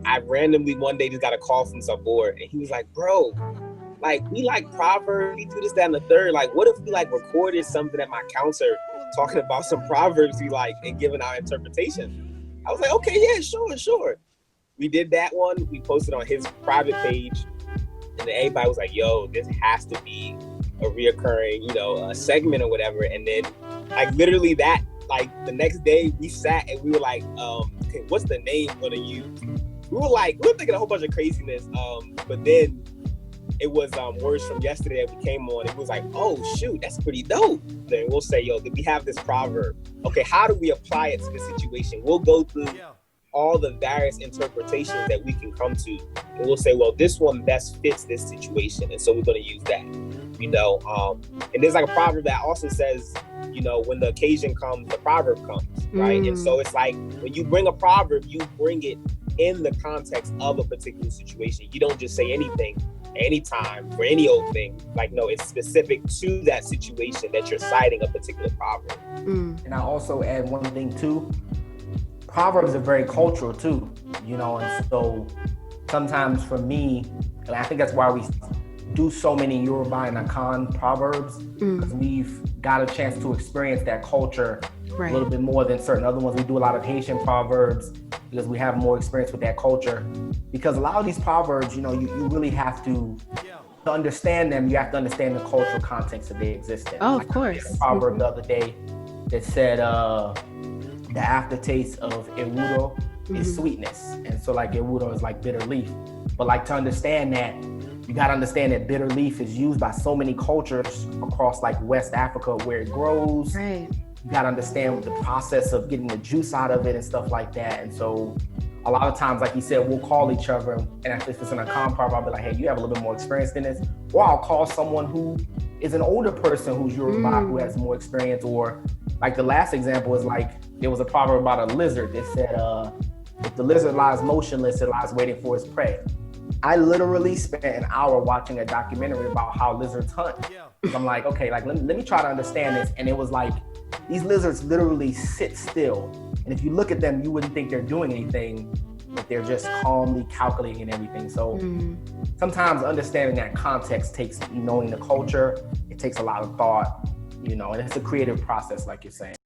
I randomly one day just got a call from some board, and he was like, bro, like, we like Proverbs, we do this, that, and the third. Like, what if we like recorded something at my counter talking about some Proverbs we like and giving our interpretation? I was like, okay, yeah, sure. We did that one. We posted on his private page, and then everybody was like, yo, this has to be a reoccurring, a segment or whatever. And then like literally that, like the next day we sat and we were like, okay, what's the name we're gonna use? We were thinking a whole bunch of craziness. But then it was words from yesterday that we came on. It was like, oh shoot, that's pretty dope. Then we'll say, yo, did we have this proverb? Okay, how do we apply it to the situation? We'll go through all the various interpretations that we can come to, and we'll say, well, this one best fits this situation, and so we're going to use that. And there's like a proverb that also says, when the occasion comes, the proverb comes, right? And so it's like when you bring a proverb, you bring it in the context of a particular situation. You don't just say anything anytime for any old thing. Like, no, it's specific to that situation that you're citing a particular proverb. And I also add one thing too. Proverbs are very cultural too, and so sometimes for me, and I think that's why we do so many Yoruba and Akan proverbs, because we've got a chance to experience that culture a little bit more than certain other ones. We do a lot of Haitian proverbs because we have more experience with that culture. Because a lot of these proverbs, you really have to understand them. You have to understand the cultural context that they exist in. Oh, of course. I read a proverb the other day that said, the aftertaste of ewuro is sweetness. And so like ewuro is like bitter leaf. But like to understand that, you got to understand that bitter leaf is used by so many cultures across like West Africa where it grows. Right. You got to understand the process of getting the juice out of it and stuff like that. And so a lot of times, like you said, we'll call each other, and if it's in a common proverb, I'll be like, hey, you have a little bit more experience than this. Or I'll call someone who is an older person who's Yoruba, who has more experience. Or like the last example is like, there was a proverb about a lizard that said, if the lizard lies motionless, it lies waiting for its prey. I literally spent an hour watching a documentary about how lizards hunt. I'm like, okay, like let me try to understand this. And it was like, these lizards literally sit still. And if you look at them, you wouldn't think they're doing anything, but they're just calmly calculating and everything. So sometimes understanding that context takes knowing the culture. It takes a lot of thought, and it's a creative process, like you're saying.